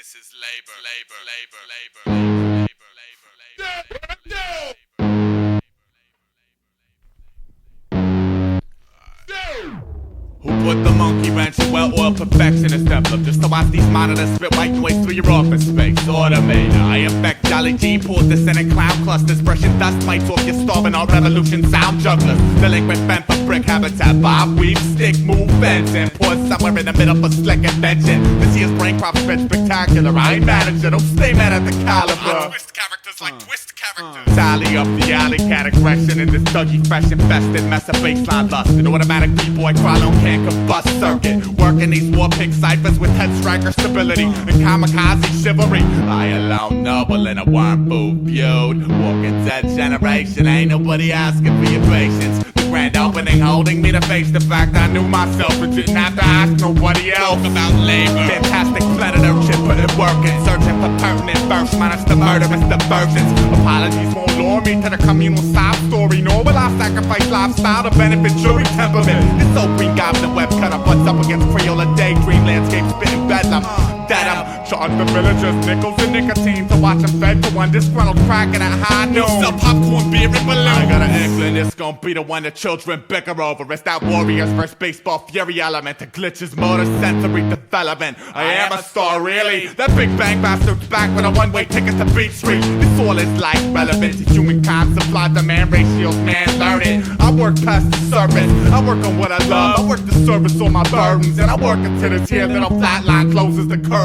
This is labor, labor, labor, labor, labor, labor, labor. Who put the monkey wrench in well-oiled perfectionist develop just to watch these monitors spit white noise through your office space? Automator, I affect Jolly G, pulls descending cloud clusters, brushing dust mites off your starving art revolution sound jugglers. Delinquent bent for brick habitat, bob, weave, stick, move, fence, and pour somewhere in the middle for slick invention. This year's brain crop's been spectacular. I ain't manager, don't stay mad at the caliber. I twist characters like twist characters. Tally up the alley, cat aggression in this Dougie fresh infested mess of baseline lust. An automatic B-boy crawl on can combust circuit. Working these war pig ciphers with head striker stability and kamikaze chivalry. I alone noble in a worm food feud. Walking dead generation, ain't nobody asking for your patience. The grand opening holding me to face the fact I knew myself and didn't have to ask nobody else. Talk about labor, fantastic predator shit, put it working. Searching for pertinent verse, minus the murderous diversions. Apologies won't lure me to the communal sob story, nor will I sacrifice lifestyle to benefit jury temperament. This old green goblin web cutter butts up against Crayola daydream landscape spitting bedlam. That I'm charged the villagers nickels and nicotine to watch them fed to one disgruntled cracking at high noon. Sell popcorn, beer, and balloons. I got an inkling it's gon' be the one the children bicker over. It's that Warriors vs. Baseball fury element, the glitches, motor, sensory development. I am a star, really. That Big Bang bastard's back with a one-way ticket to Beat Street. This all is life relevant to humankind. Supply demand ratios, man, learn it. I work past the surface. I work on what I love. I work the service on my burdens, and I work until this here little flat line closes the curtains.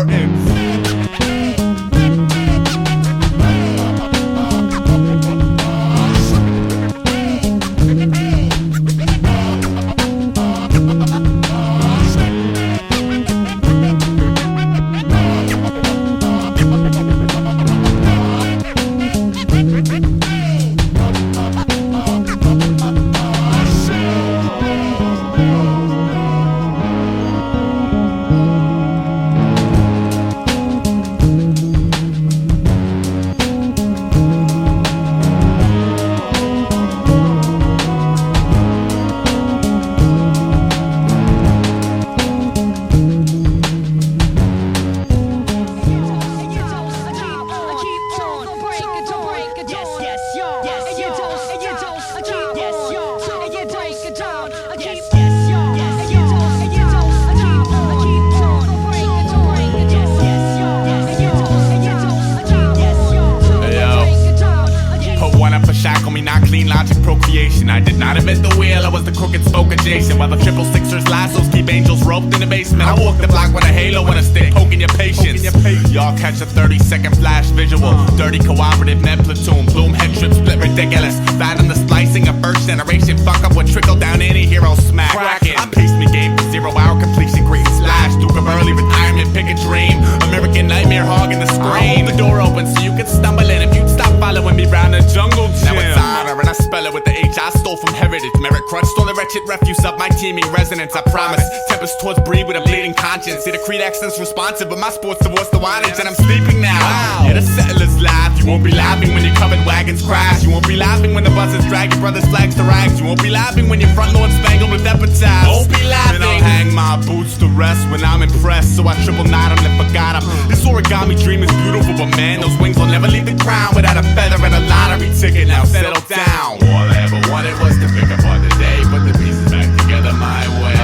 Shackle me, not clean logic procreation. I did not invent the wheel, I was the crooked spoke adjacent. While the triple sixers lassos keep angels roped in the basement, I walk the block with a halo and a stick, poking your patience. Y'all catch a 30-second flash visual. Dirty cooperative net platoon, bloom head trip split ridiculous. Bad on the splicing of first generation, fuck up what trickle down any hero smack. Cracking. I paced me game for 0-hour completion, green slash. Duke of early retirement, pick a dream. American nightmare hogging the screen. The door open so you can stumble in if you'd stop following me round the jungle gym. Now it's honor and I spell it with the H I stole from heritage. Merit crutch, stole the wretched refuse of my teeming resonance. I promise. Tempest towards breed with a bleeding conscience. See the Creed accent's responsive, but my sports divorce the wattage, and I'm sleeping now. Wow. Yeah, the settlers laugh. You won't be laughing when your covered wagons crash. You won't be laughing when the buses drag your brother's flags to rags. You won't be laughing when your front lawn spangled with epitaphs. Won't be laughing. Then I'll hang my boots to rest when I'm impressed. So I triple knot them and forgot them. This origami dream is beautiful, but man, those wings will never leave the ground without a feather and a lottery ticket. Now settle down. All I ever wanted was to pick up on the day, put the pieces back together my way.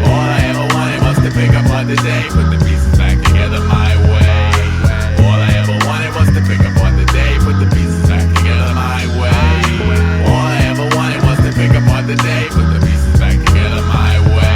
All I ever wanted was to pick up on the day, put the pieces back together my way. All I ever wanted was to pick up on the day, put the pieces back together my way. All I ever wanted was to pick up on the day, put the pieces back together my way.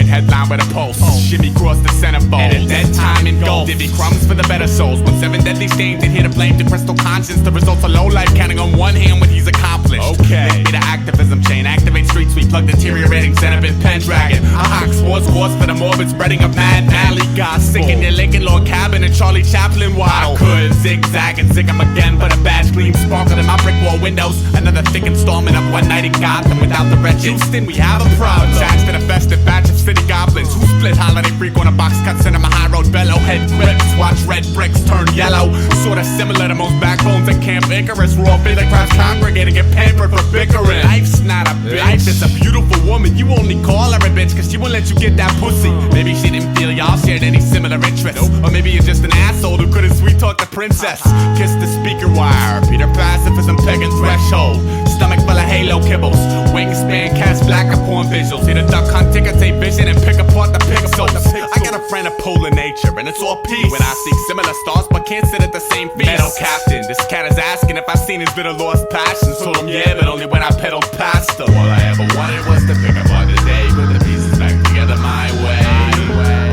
Headline with a pulse, shimmy cross the centerfold, and at that time in gold, divvy crumbs for the better souls. When 7 deadly stains and here to blame the crystal conscience, the results of low life counting on one hand what he's accomplished. Okay, hit me the activism chain, activate street sweep, bug deteriorating Zenobin Pendragon. A hawk sports course for the morbid spreading of mad alley gossip. Sick in your Lincoln Log cabin and Charlie Chaplin waddle. I could zigzag and zig 'em again, but a badge gleam sparkled in my brick wall windows. Another thick installment of One Night in Gotham without the wretched Houston. We have a problem. Attached to the festive batch of city goblins who split holiday freak on a box cut cinema high road bellow. Head rips, watch red bricks turn yellow. Sorta similar to most backbones at Camp Icarus. Raw beta crowds congregating get pampered for bickering. Life's not a bitch. Life is a beautiful woman. You only call her a bitch cause she won't let you get that pussy. Maybe she didn't feel y'all shared any similar interests. Or maybe you're just an asshole who couldn't sweet talk the princess. Kiss the speaker wire, Peter pacifism pegging threshold. Stomach full of halo kibbles. Wingspan cast black upon visuals. Hit a duck hunt, ticker tape vision and pick apart the pixels. I got a friend of polar nature and it's all peace. When I see similar stars but can't sit at the same feast. Metal captain, this cat is asking if I've seen his bitter lost passions. Told him yeah, but only when I pedaled past him. All I ever wanted was to pick apart the day, put the pieces back together my way.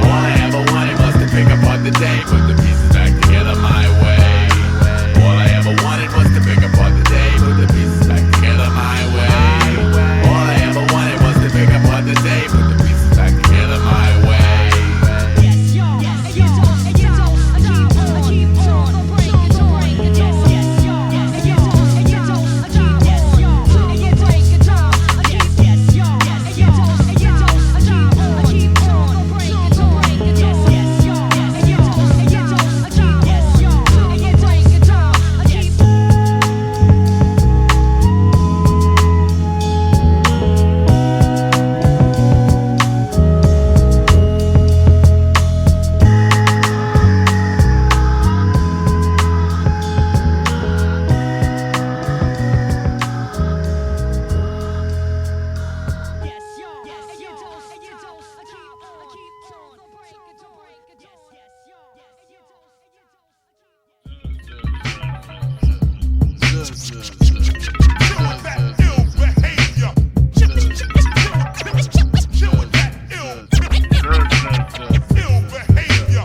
All I ever wanted was to pick apart the day, put the pieces back together my way. All I ever wanted was to pick apart the day, put the pieces back together my way. All I ever wanted was to pick apart the day, put the pieces back together my way.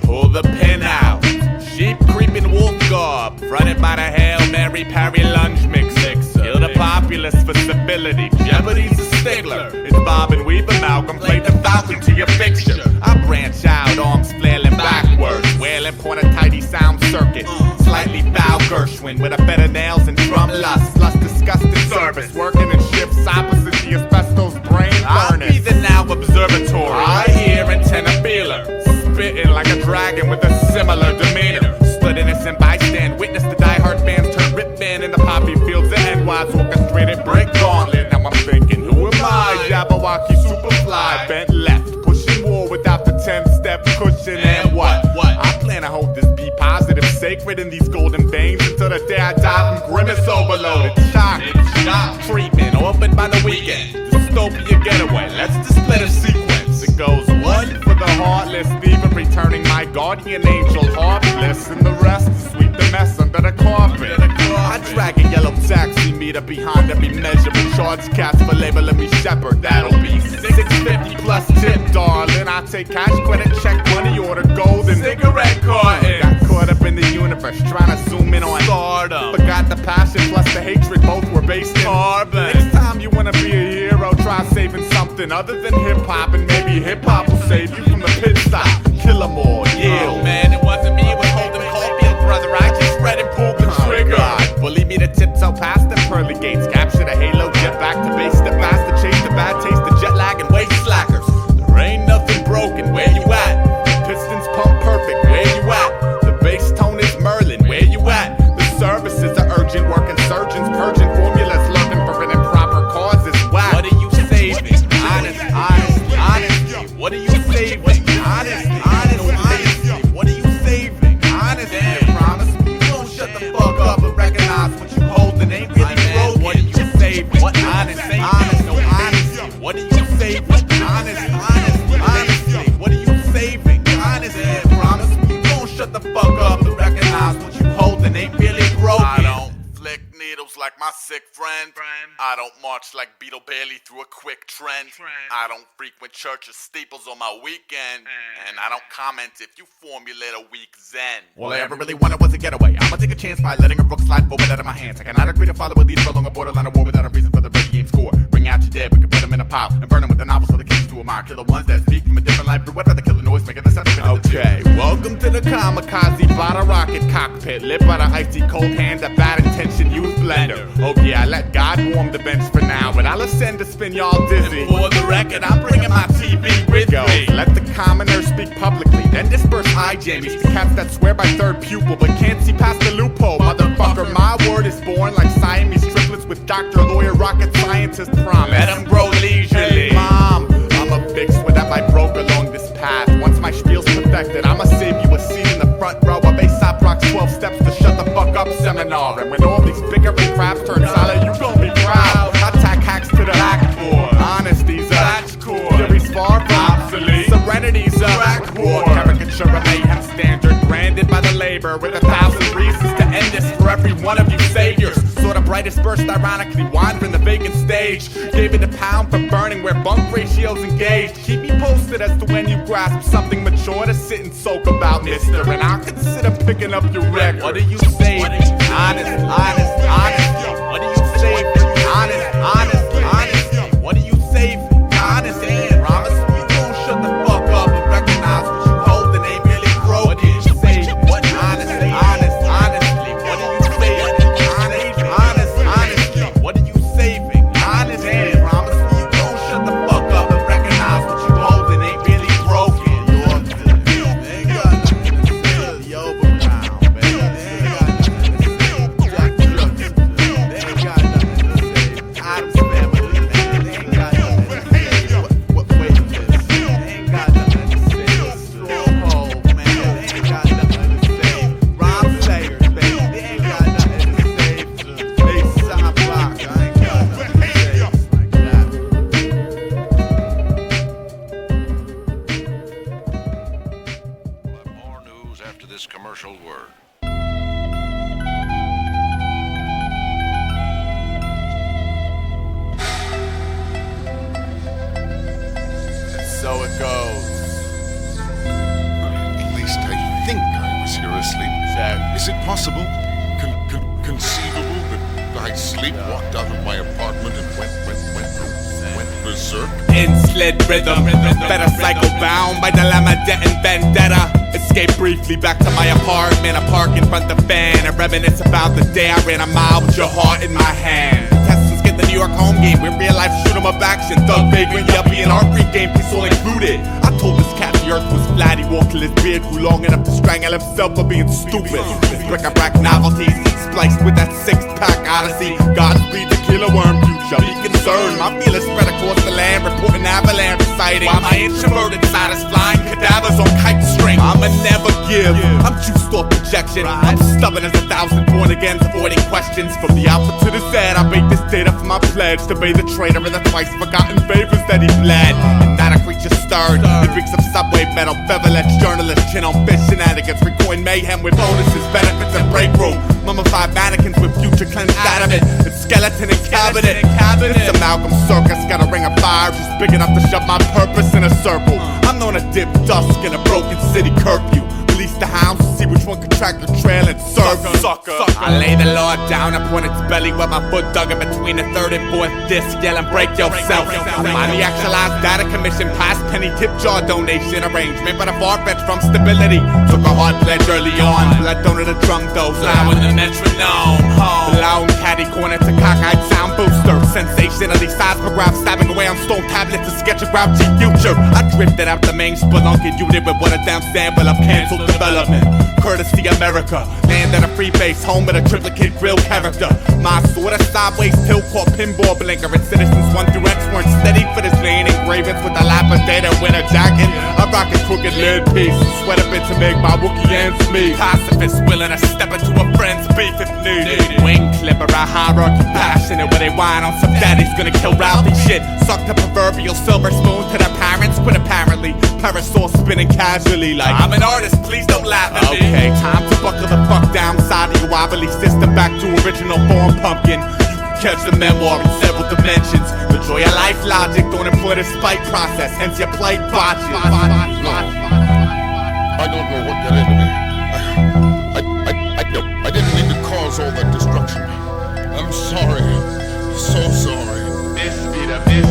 Pull the pin out. Sheep creeping wolf garb. Running by the Hail Mary Parry lunge mix. Kill the populace for stability. Jeopardy's a stickler. It's Bob and Weave amalgam. Play the Falcon to your fixture. I branch out, arms flailing backwards. Wailing point a tidy sound circuit. Slightly foul Gershwin with a better nails and drum lust. Lust disgusting service. Working in shifts opposite the asbestos brain furnace. I'll be the now observatory. I hear antenna feeler. Spitting like a dragon with a similar demeanor. Stood innocent bystand. Witness the diehard fans turn rip band in the poppy fields of NY's orchestrated break gauntlet. Now I'm thinking, who am I? Jabberwocky Superfly. Bent left. Pushing war without the 10-step cushion. And what? I plan to hold this be positive, sacred in these golden veins until the day I die from grimace overloaded. Shock treatment, orphaned by the weekend. Dystopia getaway, let's display the sequence. It goes one for the heartless, even returning my guardian angel heartless, and the rest to sweep the mess under the carpet. I drag a yellow taxi meter behind every measure and charge cats for labeling me shepherd. That'll be $6.50 plus tip, darling. I take cash, credit, check, money order, gold, and cigarette carton. Got caught up in the universe, trying to zoom in on stardom. Forgot the passion plus the hatred, both were based in carbon. Next time you wanna be a hero, try saving something other than hip-hop, and maybe hip-hop will save you from the pit stop. Kill 'em all, yeah. Oh man, it wasn't me, it was Holden Caulfield, brother. I just read and pulled the trigger. Bully me to tiptoe past the pearly gates, capture the halo, get back to base, step fast to chase the bad taste, the jet lag and waist slackers. There ain't nothing broken, where you at? The pistons pump perfect, where you at? The bass tone is Merlin, where you at? The services are urgent, working surgeons, purging formulas, looking for an improper causes. Whack. What are you saving? Honestly, what are you saving? Honestly, what are you saving? Honestly, promise me you don't shut the fuck up and recognize what you hold and ain't really broken. What are you saving? What honestly, what are you saving? Honestly, what are you saving? Honestly, promise me you don't shut the fuck up and recognize what you hold and ain't really broken. I don't flick needles like my sick friend. I don't march like Beetle Bailey through a quick trend. I don't frequent churches, steeples on my weekend. And I don't comment if you formulate a weak zen. All I ever really wanted was a getaway. I'ma take a chance by letting a rook slide forward out of my hands. I cannot agree to follow a lead for along a borderline of war without a reason for the ready game score. Bring out your dead, we can put them in a pile and burn them with the novels so the kids to admire. Kill the ones that speak from a different life, but what about the killer noise making the sound? Okay, welcome to the kamikaze bottle rocket cockpit, lit by the icy cold hand of bad intention youth blender. Oh yeah, let God warm the bench for now, but I'll ascend to spin y'all dizzy. And for the record, I'm bringing my TV with me. Let the commoners speak publicly, then disperse eye jammies to cats that swear by third pupil but can't see past the loophole. Motherfucker, my word is born like Siamese triplets with doctor, lawyer, rocket scientist promise. Let them grow leisurely. Hey, mom, I'ma fix whatever I broke along this path. Once my spiel's perfected, I'ma save you a seat in the front row of Aesop Rock's 12 steps to shut the fuck up seminar. And when all these bickering crabs turn solid, you gon' be proud. Attack hacks to the blackboard. Honesty's a theory's far from obsolete. Serenity's a blackboard. Caricature of mayhem standard, branded by the labor with 1,000 reasons to end this for every one of you saviors. Saw the brightest burst ironically wandering the vacant stage. Gave it a pound for burning where bunk ratios engaged. Keep me posted as to when you grasp something mature to sit and soak about, mister. And I'll consider picking up your record. What do you say? Honest, honest, honest. What do you say? Honest, honest, honest. What do you say? Honest, and promise you gon' shut the fuck up and recognize what you hold and ain't really broke. What do you say? Honest, honest, honestly. What do you say? Honest, honest, honestly. What do you say? Honest, and promise you gon' shut the fuck up and recognize what you hold and ain't really broken. You're good. They ain't got nothing to say. Yo, Brown, baby. They ain't got nothing to say. Jack Jones. They ain't got nothing to say. Adam's family. They ain't got nothing to say. What way is this? They ain't got nothing to say. Stronghold, man. They ain't got nothing to say. Rob Sayers, baby. They ain't got nothing to say. Aesop Rock. I ain't got nothing to say. Like that. We'll have more news after this commercial word. So it goes. At least I think I was here asleep. Check. Is it possible, conceivable that I sleepwalked out of my apartment and went berserk? Inslid rhythm, better cycle bound by dilemma, debt and vendetta. Escape briefly back to my apartment. I park in front of the fan and reminisce about the day I ran a mile with your heart in my hand. Contestants get the New York home game with real life shoot 'em up action. Thug vagrant, yuppie, and art game piece all included. I told this cat the earth was flat. He walked till his beard grew long enough to strangle himself for being stupid. His bric-a-brac novelties spliced with that six-pack odyssey. Godspeed the killer worm future. Be concerned, my feelings spread across the land, reporting avalanche sighting. While my introverted side is flying cadavers on kite string. I'ma never give. I'm juiced off projection. I'm stubborn as 1,000 born agains, avoiding questions. From the alpha to the Z, I make this data for my pledge to be the traitor in the twice forgotten favors that he bled. And not a creature stirred. The reeks of subway metal, beverage journalists, chin on fish shenanigans, recoin mayhem with bonuses, benefits, and break room. Mummified mannequins with future cleansed adamant. It's skeleton and cabinet. This amalgam circus got a ring of fire just big enough to shove my purpose in a circle. I'm known to dip dusk in a broken city curfew. Release the hounds to see which one can track the trail and serve sucker. I lay the law down upon its belly with my foot dug in between the third and fourth disc, yelling break yourself. I'm the actualized data commission, past penny tip jar donation arrangement, but a far-fetched from stability. Took a hard pledge early on, blood donor the drum though, loud with the metronome. Loud caddy corner to cockeyed sound booster. Sensationally seismograph stabbing away on stone tablets to sketch a grouchy future. I drifted out the main spelunking unit with what a damn sample of canceled development. Courtesy America, land at a free base, home with a triplicate grill character. My sort of sideways tilt called pinball blinker, and citizens 1 through X weren't steady for this lane. Engravings with a lapidated winter jacket. I rock a crooked lid piece, sweat a bit to make my Wookiee ends meet. Pacifist willing to step into a friend's beef if needed. Wing clipper, a hierarchy passionate where they whine on some daddy's gonna kill Ralphie shit. Suck the proverbial silver spoon to their parents, quit apparently. Parasol spinning casually like I'm an artist, please don't laugh at me. Okay, time to buckle the fuck down side of your wobbly system back to original form, pumpkin. You can catch the memoir in several dimensions. The joy of life logic, don't employ the spite process, hence your plate botches. No, I don't know what got into me. I didn't mean to cause all that destruction. I'm sorry, so sorry. This be the big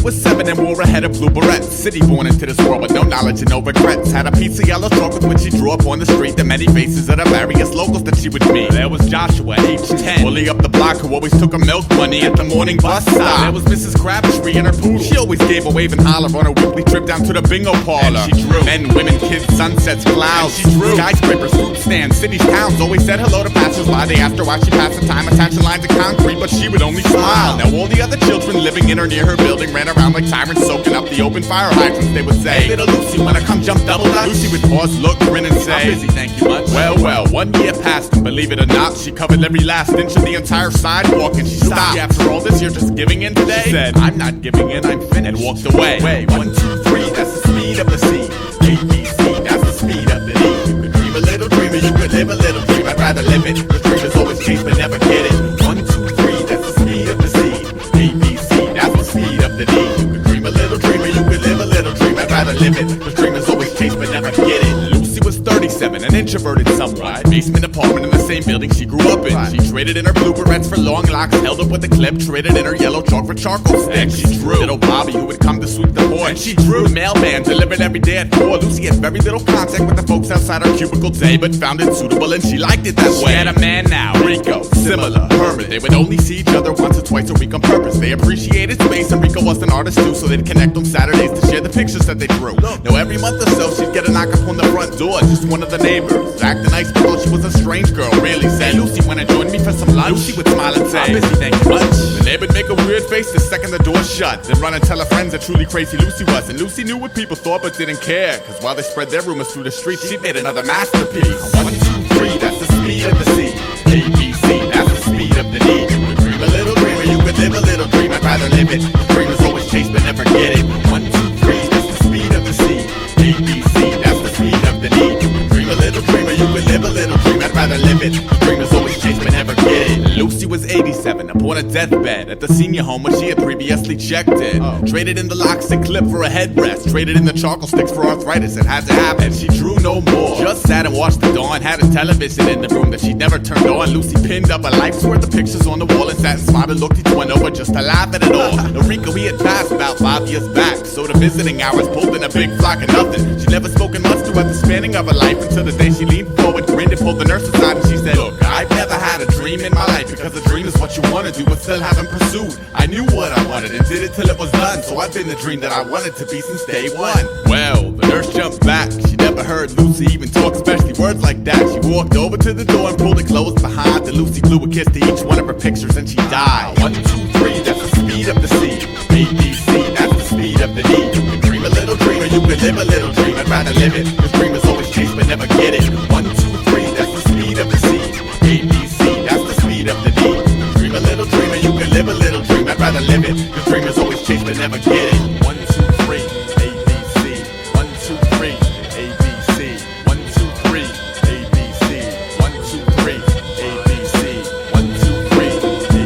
was 7 and wore a head of blue barrettes. City born into this world with no knowledge and no regrets. Had a piece of yellow chalk with which she drew up on the street the many faces of the various locals that she would meet. There was Joshua, age 10, bully up the block who always took her milk money at the morning bus stop. There was Mrs. Crabtree and her poodle. She always gave a wave and holler on her weekly trip down to the bingo parlor. And she drew men, women, kids, sunsets, clouds. And she drew skyscrapers, fruit stands, cities, towns. Always said hello to passers-by. They asked her why she passed the time attaching lines of concrete, but she would only smile. Now all the other children living in or near her building ran around like sirens soaking up the open fire hydrants. They would say, "Hey, little Lucy, wanna come jump double dutch?" Lucy would pause, look, grin, and say, "I'm busy, thank you much." Well, 1 year passed, and believe it or not, she covered every last inch of the entire sidewalk, and she stopped. After all this, you're just giving in today? She said, "I'm not giving in, I'm finished," and walked away. 1, 2, 3, that's the speed of the sea. ABC, that's the speed of the D. You could dream a little dream, or you could live a little dream. I'd rather live it. The dream is always chase, but never get it. 1, 2, 3, that's the speed of the sea. ABC, that's the speed of the D. You could dream a little dream, or you could live a little dream. I'd rather live it. The dream is always chase, but never get it. Lucy was 37 and introverted somewhat. Basement apartment in the same building she grew up in. She traded in her blue barrettes for long locks, held up with a clip, traded in her yellow chalk for charcoal sticks. She drew little Bobby who would come to sweep the porch. And she drew the mailman delivered every day at 4. Lucy had very little contact with the folks outside her cubicle day, but found it suitable and she liked it that way. She had a man now, Rico, similar, Herman. They would only see each other once or twice a week on purpose. They appreciated space and Rico was an artist too, so they'd connect on Saturdays to share the pictures that they drew. Now every month or so she'd get a knock upon the front door, just one of the neighbors. Acting nice but thought she was a strange girl, really. Say, "Lucy, wanna join me for some lunch?" Lucy would smile and say, "I'm busy, thank you much." The neighbor'd make a weird face the second the door shut, then run and tell her friends how truly crazy Lucy was. And Lucy knew what people thought but didn't care, cause while they spread their rumors through the streets, she made another masterpiece. 1, 2, 3, that's the speed of the sea. ABC, that's the speed of the D. You could dream a little dream, or you could live a little dream. I'd rather live it. The dream is always chase but never get it. 1, 2, 3, that's the speed of the sea. ABC, that's the speed of the D. You could dream a little dream, or you could live a little dream. I'd rather live it. The dream is always chase but never get it. Lucy was 87, upon a deathbed at the senior home where she had previously checked in. Traded in the locks and clip for a headrest. Traded in the charcoal sticks for arthritis. It had to happen. She drew no more. Just sat and watched the dawn. Had a television in the room that she'd never turned on. Lucy pinned up a life's worth of pictures on the wall and sat and smiled and looked each one over just to laugh at it all. Rico, he had passed about 5 years back, so the visiting hours pulled in a big flock of nothing. She'd never spoken much throughout the spanning of her life until the day she leaned forward, grinned and pulled the nurse aside and she said, "Look, I've never had a dream in my life, because a dream is what you want to do but still haven't pursued. I knew what I wanted and did it till it was done, so I've been the dream that I wanted to be since day one." Well, the nurse jumped back. She never heard Lucy even talk, especially words like that. She walked over to the door and pulled it closed behind. Then Lucy blew a kiss to each one of her pictures and she died. 1, 2, 3, that's the speed of the sea. ABC, that's the speed of the D. You could dream a little dream, or you could live a little dream. I'd rather live it. This dream is always chase but never get it. 1, 2, 3, that's the speed of the sea. ABC, that's the speed of the D. You could dream a little dream, or you could live a little dream. I'd rather live it. This dream is always chase but never get it. 1, 2, 3, ABC. 1, 2, 3, ABC. 1, 2, 3, ABC. 1, 2, 3, ABC. 1, 2, 3,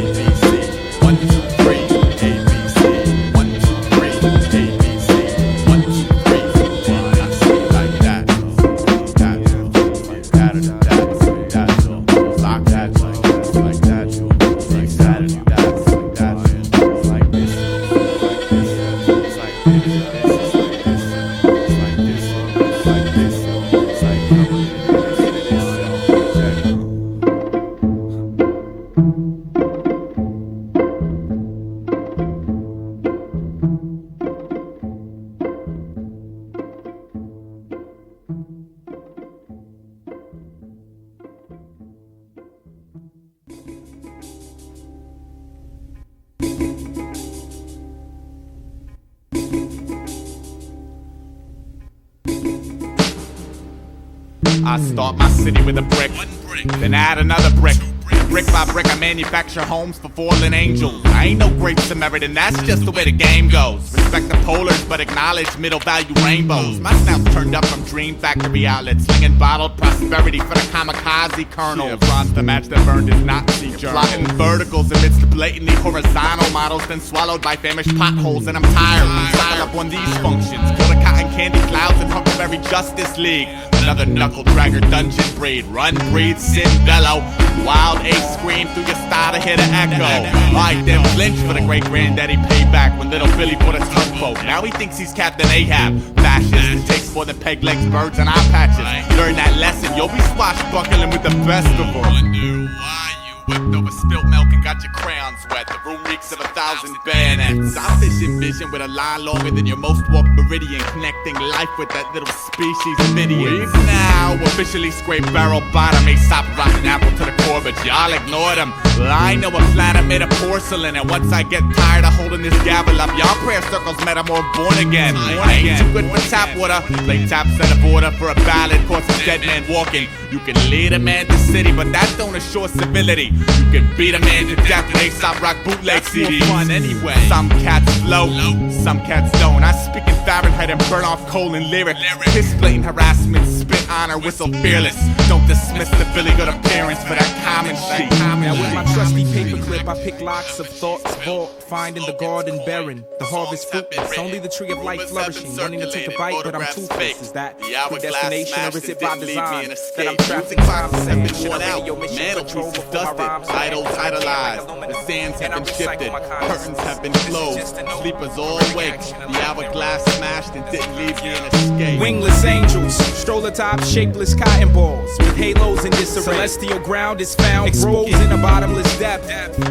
ABC. 1, 2, 3, ABC. 1, 2, 3, ABC. 1, 2, 3, ABC. Like that. That. Lock that. Like that. Like that. Like this. Like I start my city with a brick, then add another brick. Brick by brick, I manufacture homes for fallen angels. I ain't no great Samaritan, that's just the way the game goes. Respect the polars, but acknowledge middle value rainbows. My snout's turned up from Dream Factory outlets, slinging bottled prosperity for the kamikaze colonel. Bronze the match that burned his Nazi journal. Plotting verticals amidst the blatantly horizontal models, then swallowed by famished potholes. And I'm tired. I'm tied up on these functions. Kill the cotton candy clouds and Huckleberry Justice League. Another knuckle dragger dungeon breed. Run, breathe, sin, bellow. Wild ace scream through your style to hear the echo. Alright then, flinch for the great granddaddy payback when little Billy bought a tugboat. Now he thinks he's Captain Ahab. Fascist, it takes more than peg legs, birds, and eye patches. Learn that lesson, you'll be swashbuckling with the best of them. Wonder why you whipped over spilt milk and got your crayons wet. The room reeks of 1,000 bayonets. I vision with a line longer than your most walked meridian, connecting life with that little species of idiots. We've now officially scraped barrel bottom, Aesop rotten apple to the core, but y'all ignored them. Well, I know a planet made of porcelain, and once I get tired of holding this gavel up, y'all prayer circles met, I'm more born again. I ain't too good for tap water. Play taps at the border for a ballad, cause a dead man walking. You can lead a man to city, but that don't assure civility. You can beat a man to death with Aesop rock bootleg CDs. Fun anyway. Some cats float, some cats don't. I speak in Fahrenheit and burn off coal and lyric. Piss blatant harassment, spit honor, whistle fearless. Don't dismiss the Billy good appearance for that common sheet. Now with my trusty paperclip, I pick locks of thoughts, vault, find in the garden barren. The harvest fruitless, only the tree of life flourishing. Wanting to take a bite, but I'm toothless. Is that predestination, or is it by design that I'm trapped in time? Separation of radio mission control before my rhymes. Idols idolized, the sands have been shifted, curtains have been closed, sleepers all awake. The hourglass smashed and didn't leave me an escape. Wingless angels, stroller top, shapeless cotton balls with halos in this celestial ground is found exposed in a bottomless depth,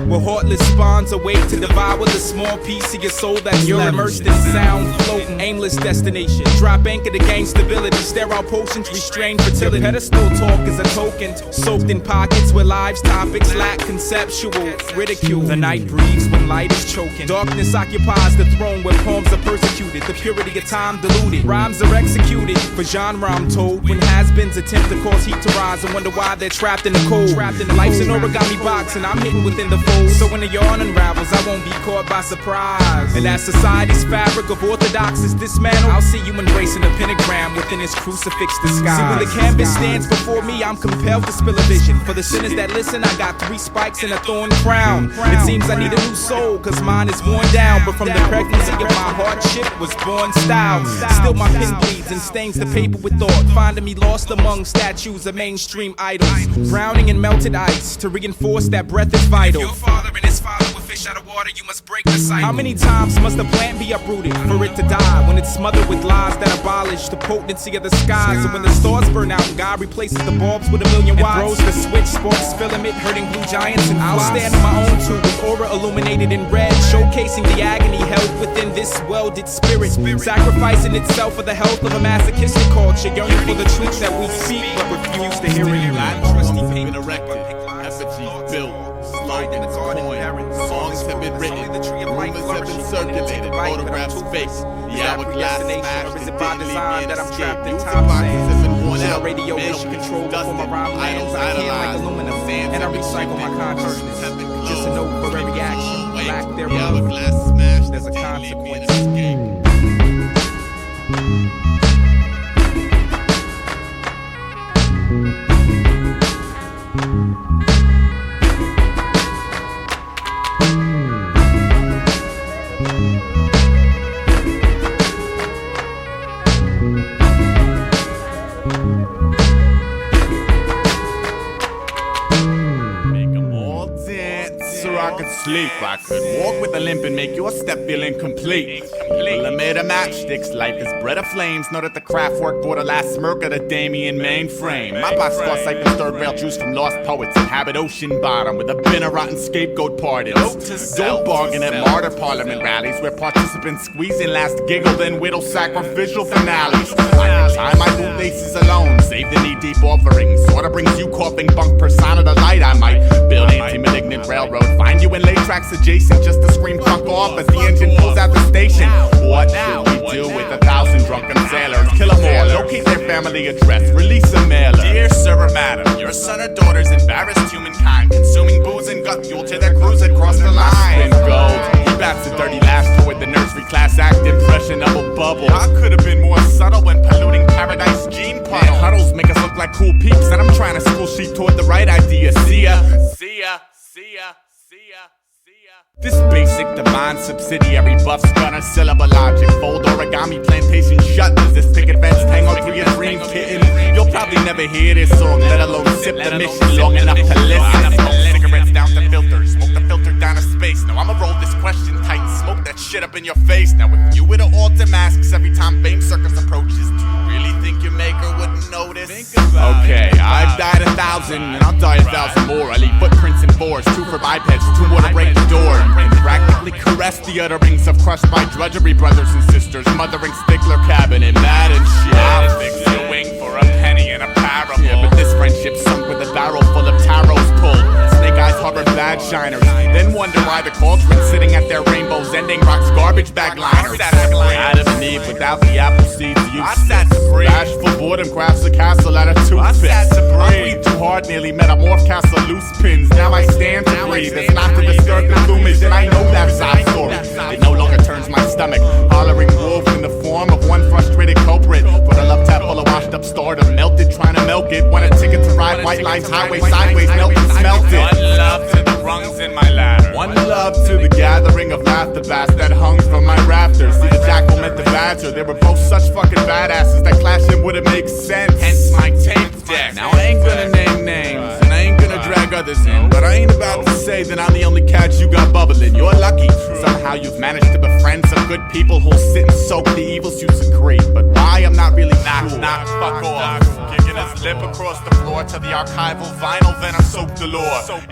where heartless spawns await to devour the small piece of your soul that's you're immersed in sound, floating, aimless destination. Drop anchor to gain stability, sterile potions restrain fertility. Pedestal talk is a token, soaked in pockets where lives topics lack conceptual ridicule. The night breathes when light is choking. Darkness occupies the throne where poems are persecuted. The purity of time diluted. Rhymes are executed for genre, I'm told. When has-beens attempt to cause heat to rise and wonder why they're trapped in the cold. Life's an origami box and I'm hidden within the fold. So when the yarn unravels, I won't be caught by surprise. And as society's fabric of orthodox is dismantled, I'll see you embracing the pentagram within its crucifix disguise. See, when the canvas stands before me, I'm compelled to spill a vision. For the sinners that listen, I got 3 spikes and a thorn crown. It seems I need a new soul, cause mine is worn down. But from the pregnancy of my hardship was born style. Still my pen bleeds and stains the paper with thought, finding me lost among statues of mainstream idols. Drowning in melted ice to reinforce that breath is vital. Your father and his father were fish out of water, you must break the cycle. How many times must a plant be uprooted for it to die? When it's smothered with lies that abolish the potency of the skies. And when the stars burn out and God replaces the bulbs with 1,000,000 watts, throws the switch, sparks filament, hurting blue giants and I'll stand on my own too, with aura illuminated in red, showcasing the agony held within this welded spirit, sacrificing itself for the health of a masochistic culture, yearning for the truth that we speak but refuse to hear it. Trusty been erected, effigies built, slogans coined, songs have been written, rumors have been circulated, photographs faked. The hourglass smashed and didn't leave me an escape. Music boxes have been worn out, Radio mission control for my rhyme lands. I can like aluminum, and I recycle my consciousness. Just a note for every action, lack thereof. There's a consequence. I could sleep, I could walk with a limp and make your step feel incomplete. Well, I made a matchsticks, life is bred of flames. Know that the craft work brought a last smirk of the Damien mainframe. My box cost like the third rail juice from lost poets. Inhabit ocean bottom with a bin of rotten scapegoat parties. Don't bargain at martyr parliament rallies where participants squeeze in last giggle then whittle sacrificial finales. I can tie my bootlaces alone, save the knee-deep offerings. Sorta brings you coughing bunk persona to light. I might build anti-malignant railroad, find you in lay tracks adjacent just to scream fuck off as the engine pulls out the station. What should we do with 1,000 drunken sailors? Kill them all, locate their family address, release a mailer. Dear sir or madam, your son or daughter's embarrassed humankind, consuming booze and gut fuel till their crews had crossed the line. Gold, he bats a dirty lash toward the nursery class act impressionable bubble. I could have been more subtle when polluting paradise gene puddle. Huddles make us look like cool peeps, and I'm trying to school sheep toward the right idea. See ya, see ya, see ya, see ya, see ya. This basic divine subsidiary buffs gunner syllable logic. Fold origami plantation shut. Does this ticket fence hang on through your dream kitten? You'll probably never hear this song, let alone sip the mission long enough to listen. Smoke cigarettes down to filters, smoke the filter down to space. Now I'ma roll this question tight and smoke that shit up in your face. Now if you were to alter masks every time fame circus approaches, do you really think your maker wouldn't notice? Okay, I've died 1,000 and I'll die 1,000 more. I leave footprints in boards, 2 for bipeds, 2 more to break the door. And practically caress the utterings of crushed by drudgery brothers and sisters, mothering Stickler cabinet, mad and shit. I'll fix your wing for a penny and a parable. Yeah, but this friendship sunk with a barrel full of tarots pulled. Snake eyes hovered bad shiners, then wonder why the cauldron sitting at their rainbows ending rocks garbage bag liners. Adam and Eve without the apple seeds use. Bashful boredom crafts a castle out of toothpicks. I breathed too hard, nearly metamorphed castle loose pins. Now I stand to breathe, it's not to disturb the plumage, and I know that side story. It no longer turns my stomach, hollering wolf in the form of one frustrated culprit. But a love tap full of washed up stardom, melted trying to milk it. Want a ticket to ride white lines, highway sideways, melted, smelted. One love to the rungs in my ladder. One love to the gathering of laughter bass that hung from my rafters. See the jackal met the badger, they were both such fucking badasses that clashing wouldn't make sense. Hence my tape deck. Now I ain't gonna name names, and I ain't gonna drag others in, but I ain't about to say that I'm the only cat you got bubbling. You're lucky, somehow you've managed to befriend some good people who'll sit and soak the evils you secrete. But why, I'm not really sure. Knock, fuck off. Kicking his lip across the floor to the archival vinyl venom soaked allure.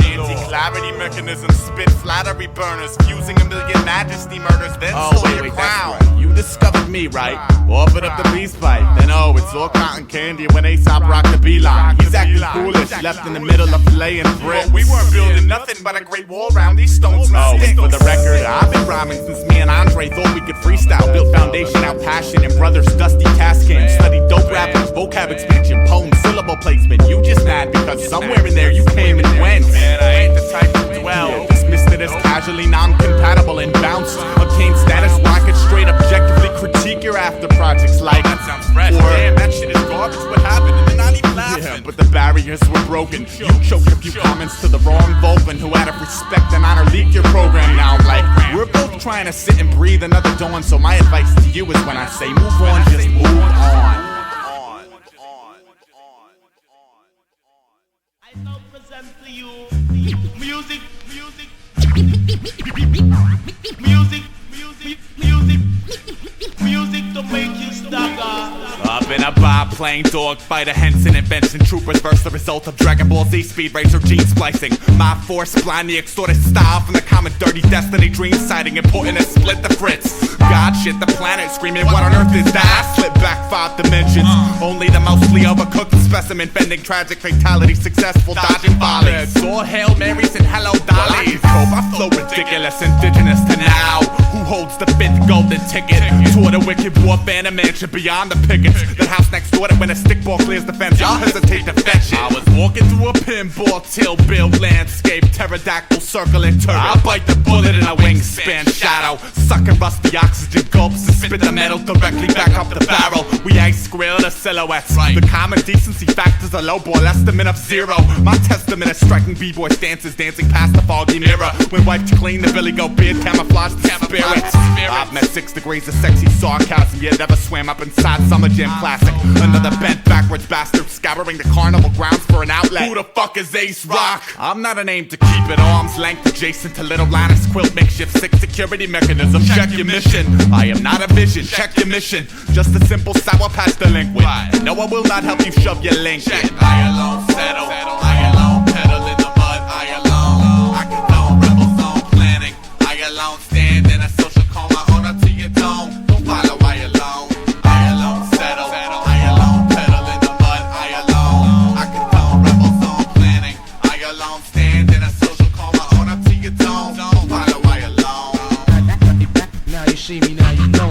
Anti-clarity mechanisms spit flattery burners, fusing a million majesty murders, then stole your crown. Right. You discovered me, right? Offered up the beast fight, then it's all cotton candy when Aesop rocked the beeline. He's acting foolish, left in the middle of laying bricks. We weren't building nothing but a great wall around these stones and sticks. For the record, I've been rhyming since me and Andre thought we could freestyle. Built foundation out passion and brothers dusty task cam. Studied dope rappers, vocab expansion, poem syllable placement. You just mad because somewhere in there you came and went. Man, I ain't the type to dwell. Dismissed it as casually non-compatible and bounced. Obtained status where I could straight objectively critique your after projects like that sounds fresh. Damn, that shit is garbage. What happened? And they're not even laughing. Yeah, but the barriers were broken. You choked a few comments to the wrong Vulcan who out of respect and honor leaked your program. Now I'm like, we're both trying to sit and breathe another dawn. So my advice to you is when I say move on, just move on. I now present to you music to make you stagger. Up in a bar playing dog fighter, Henson invention troopers versus the result of Dragon Ball Z speed racer gene splicing. My force blind the extorted style from the common dirty destiny dream sighting, important to split the Fritz. God shit the planet screaming what on earth is that? I slip back 5 dimensions. Only the mostly overcooked specimen bending tragic fatality successful dodging volleys. All Hail Marys and hello dollies. I flow ridiculous indigenous to now. Who holds the 5th golden ticket toward a wicked warfare in a mansion beyond the pickets? The house next door that when a stickball clears the fence, y'all hesitate to fetch it. I was walking through a pinball till build landscape, pterodactyl circling turret. I bite the bullet in a wingspan shadow, sucking rusty oxygen gulps and spit the metal directly back up the barrel. We ice grill the silhouettes. Right. The common decency factor's a low ball estimate of 0. My testament is striking b-boy stances, dancing past the foggy mirror. When wiped clean, the Billy Goat beard camouflage the spirits. I've met 6 degrees of sexy sarcasm, yet never swam up inside Summer Jam Classic. Another bent backwards bastard scouring the carnival grounds for an outlet. Who the fuck is Ace Rock? I'm not a name to keep at arm's length, adjacent to little Linus quilt makeshift 6 security mechanism. Check your mission. I am not a vision. Check your mission. Just a simple sour patch delinquent. No, I will not help you shove your link. Check. I alone settle. I alone pedal in the mud. I alone. I condone rebel zone planning. I alone stand in a social coma. Hold up to your dome. Don't follow. I alone. I alone settle. I alone pedal in the mud. I alone. I condone rebel zone planning. I alone stand in a social coma. Hold up to your dome. Don't follow. I alone. Now you see me, now you know.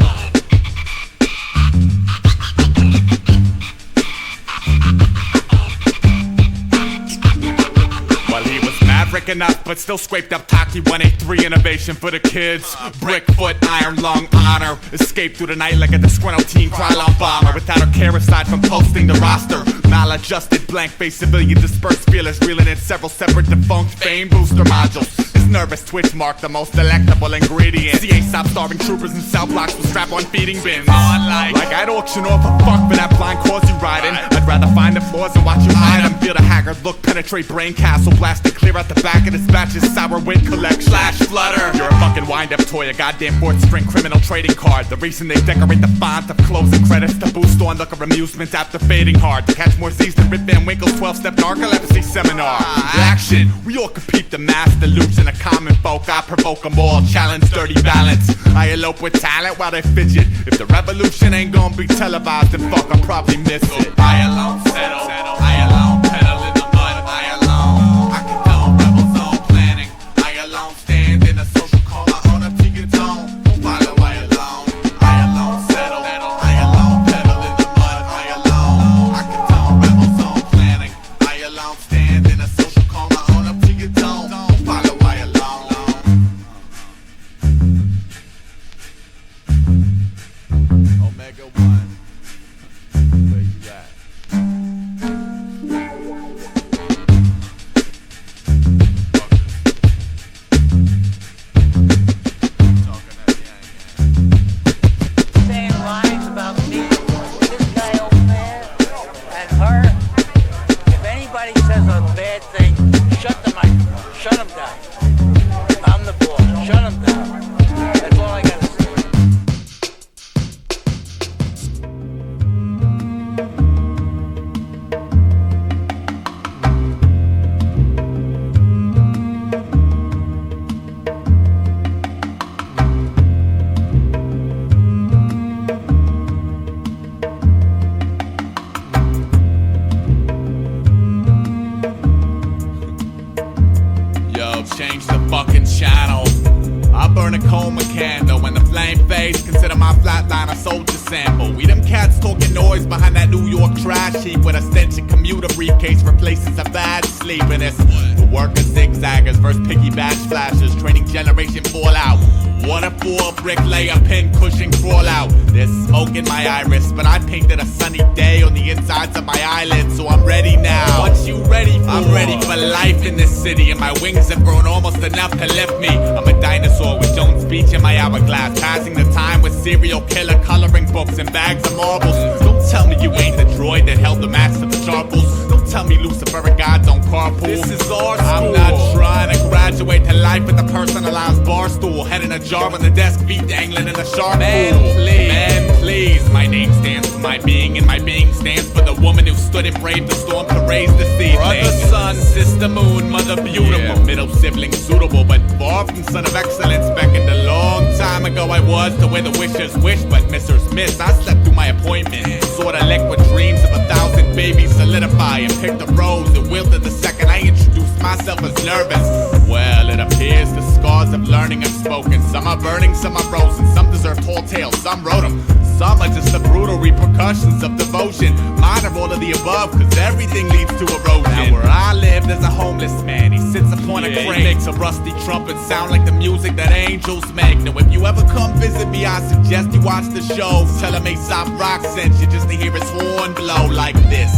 Sonic enough, but still scraped up Taki 183 innovation for the kids. Brick foot, iron lung, honor. Escape through the night like a disgruntled teen Krylon bomber. Without a care aside from posting the roster. Maladjusted, blank-faced civilian dispersed feelers, reeling in several separate defunct fame booster modules. His nervous twitch marked the most delectable ingredient. See Aesop starving troopers in cell blocks with strap-on feeding bins. Like I'd auction off a fuck for that blind cause you riding. I'd rather find the flaws and watch you hide them. Feel the haggard look penetrate brain castle, blast it clear out the back of this batch's sour wind collection. Slash flutter. You're a fucking wind-up toy, a goddamn fourth-string criminal trading card. The reason they decorate the font of closing credits to boost on look of amusement after fading hard. To catch more Z's than Rip Van Winkle's 12-step narcolepsy seminar. Action. We all compete the mass delusion of common folk. I provoke them all, challenge dirty balance. I elope with talent while they fidget. If the revolution ain't gonna be televised, then fuck, I'll probably miss it. I alone settle. I alone pedal in the mud. I alone. I condone rebel zone planning. I alone stand in a social call. I own up to your tone. Follow I alone. I alone settle. I alone pedal in the mud. I alone. I condone rebel zone planning. I alone stand in a social call. I own up to your tone. Follow I alone. Omega 1. Where you at? Saying lies about me, this guy over there, and her. If anybody says a bad thing, shut the mic, shut them down. I'm the boss, shut them down. That's all I gotta say. Yo, change the fucking channel. I burn a coma candle when the flame fades. Consider my flatline a soldier sample. We them cats talking noise behind that New York trash heap with a stench and commuter briefcase replaces a bad sleep. And it's the work of zigzaggers versus piggy badge flashers. Training generation fallout. Waterfall, bricklayer, pin cushion crawl out. There's smoke in my iris, but I painted a sunny day on the insides of my eyelids, so I'm ready now. What you ready for? I'm ready for life in this city, and my wings have grown almost enough to lift me. I'm a dinosaur with Jones Beach in my hourglass, passing the time with serial killer coloring books and bags of marbles. Don't tell me you ain't the droid that held the mask to the charcoals. Don't tell me Luciferic gods don't carpool. This is our school. I'm not trying to graduate to life with a personalized bar stool, head in a jar on the desk, feet dangling in a shark pool. Man, please. My name stands for my being, and my being stands for the woman who stood and braved the storm to raise the seedling. Brother, sun, sister, moon, mother, beautiful. Middle sibling, suitable, but far from son of excellence. Beckoned a long time ago I was to where the wishers wish, but missers miss. I slept through my appointment. Sort of liquid dreams of 1,000 babies solidify and picked a rose that wilted the second I introduced myself as nervous. Well, it appears the scars of learning have spoken. Some are burning, some are frozen. Some deserve tall tales, some wrote them. Some are just the brutal repercussions of devotion. Mine are all of the above, cause everything leads to erosion. Now where I live, there's a homeless man. He sits upon a crate. He makes a rusty trumpet sound like the music that angels make. Now if you ever come visit me, I suggest you watch the show. Tell him Aesop Rock sent you just to hear his horn blow like this.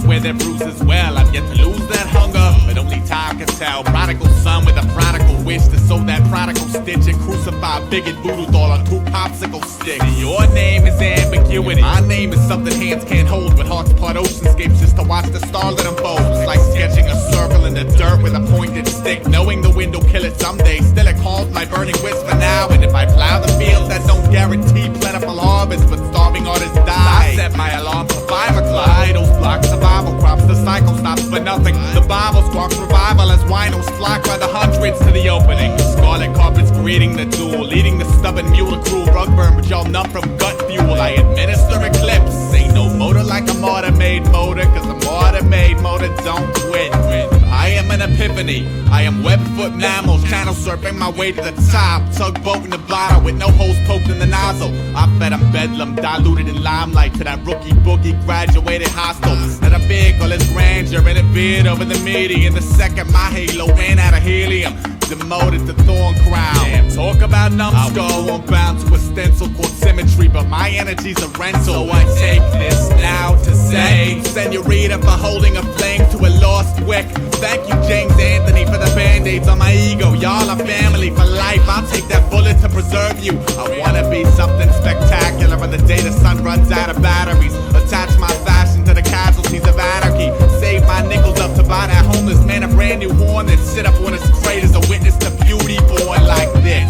Where their bruises well, I've yet to lose that hunger, but only time can tell. Prodigal son with a prodigal wish to sew that prodigal stitch and crucify a bigot voodoo doll on 2 popsicle sticks. Your name is ambiguity, my name is something hands can't hold, with hearts part oceanscapes just to watch the starlit unfold. It's like sketching a circle in the dirt with a pointed stick, knowing the wind will kill it someday. Still it calls my burning wish for now, and if I plow the fields that don't guarantee plentiful harvest, but starving artists die. I set my alarm for 5 o'clock. Idols block survival crops, the cycle stops for nothing. The Bible squawks revival travel as winos flock by the hundreds to the opening. Scarlet carpets greeting the duel, leading the stubborn mule to cruel rug burn, but y'all numb from gut fuel. I administer eclipse. Ain't no motor like a martyr-made motor, cause a martyr-made motor don't quit. I am an epiphany. I am web-foot mammals, channel surfing my way to the top. Tugboat in the bottom with no holes poked in the nozzle. I fed them bedlam, diluted in limelight to that rookie boogie graduated hostile. That a vehicle is grandeur and it veered over the median. The second my halo ran out of helium, demoted to thorn crown. Damn, talk about numbskull. I'm bound to a stencil called symmetry, but my energy's a rental. So I take this now to say, senorita, for holding a flame to a lost wick. Thank you, James Anthony, for the band-aids on my ego. Y'all are family for life. I'll take that bullet to preserve you. I wanna be something spectacular on the day the sun runs out of batteries. Attach my fashion to the casualties of anarchy. Save my nickels up to buy that homeless man a brand new horn, then sit up on his crate as a witness to beauty born like this.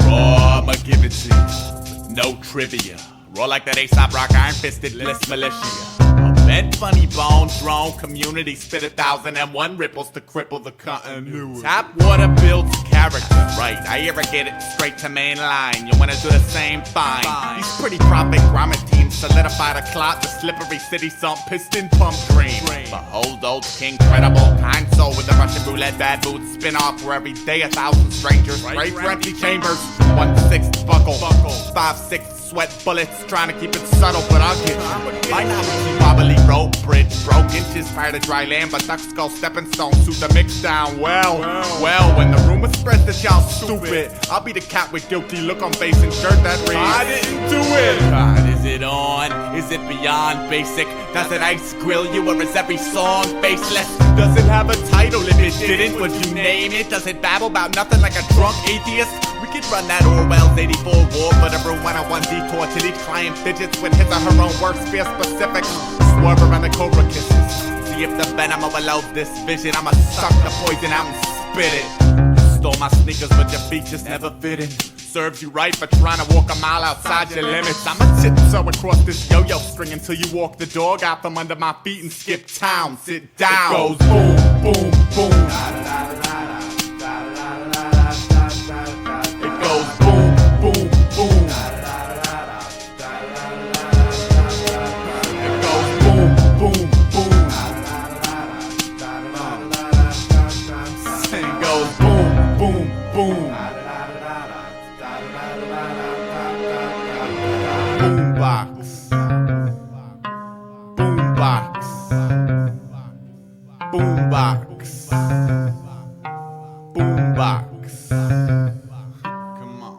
Raw, I'ma give it to you. No trivia. Raw like that Aesop rock, iron-fisted bliss militia. A bent funny bone, thrown community, spit 1,001 ripples to cripple the continuity. Tap water builds character, right? I irrigate it straight to main line. You wanna do the same, fine. These pretty profit grommet teams solidify the clot, the slippery city sump, piston pump dream. Behold old king credible, kind soul with the Russian roulette bad boots, spin off where every day 1,000 strangers, right for empty chambers. 1/6 buckle, 5/6 sweat bullets, trying to keep it subtle, but I'll get you. Might not be wobbly rope bridge, broke inches prior to dry land, but duck skull stepping stone suit the mix down well. When the rumor spreads that y'all stupid, I'll be the cat with guilty look on face and shirt that reads, I didn't do it. God, is it on? Is it beyond basic? Does it ice grill you or is every song faceless? Does it have a title? If it didn't, would you name it? Does it babble about nothing like a drunk atheist? We could run that Orwell's 84 war, but everyone on one detour till each client fidgets with his or her own work sphere specifics. Swerve around the cobra kisses. See if the venom overloads this vision. I'ma suck the poison out and spit it. You stole my sneakers, but your feet just never fit in. Serves you right for trying to walk a mile outside your limits. I'ma tiptoe across this yo-yo string until you walk the dog out from under my feet and skip town. Sit down. It goes boom, boom, boom. It goes boom, boom, boom. It goes boom, boom, boom. It goes boom, boom, boom. Boombox. Boombox. Boombox. Boombox. Come on.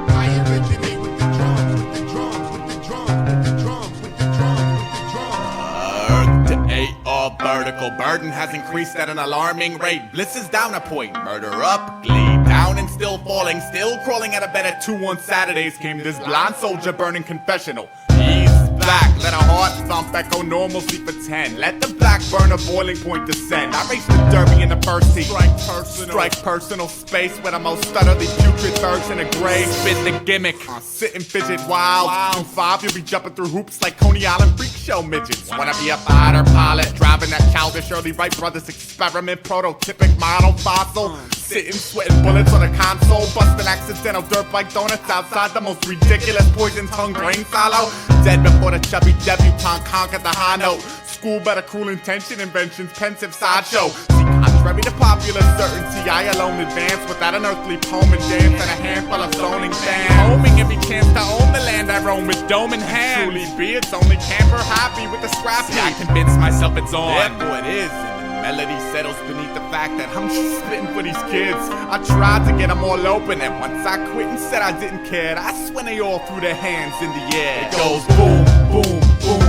I originate with the drums, with the drums, with the drums, with the drums, with the drums, with the drums. Earth to 8, all vertical. Burden has increased at an alarming rate. Bliss is down a point. Murder up, glee down and still falling. Still crawling out of bed at 2 on Saturdays. Came this blind soldier burning confessional. He's back, let a heart thump echo normalcy for 10. Let the black burner boiling point descend. I race the derby in the first heat. Strike personal space with the most stutterly putrid version of grade. Spit the gimmick, sit and fidget wild. In 5 you'll be jumping through hoops like Coney Island freak show midgets. Wanna be a fighter pilot, driving that childish early Wright brothers experiment, prototypic model fossil. Sitting, sweating bullets on a console, busting accidental dirt bike donuts outside the most ridiculous poison tongue grain silo. Dead before the chubby debutante conquered the high note. School better cruel intention, inventions, pensive sideshow. See, contrary to popular certainty, I alone advance without an earthly poem and dance and a handful of zoning fans. Homing every chance to own the land I roam with dome in hand. Truly be its only camper happy with the scrap heap. I convince myself it's on. Therefore it is. Melody settles beneath the fact that I'm just spitting for these kids. I tried to get them all open, and once I quit and said I didn't care, that's when they all threw their hands in the air. It goes boom, boom, boom.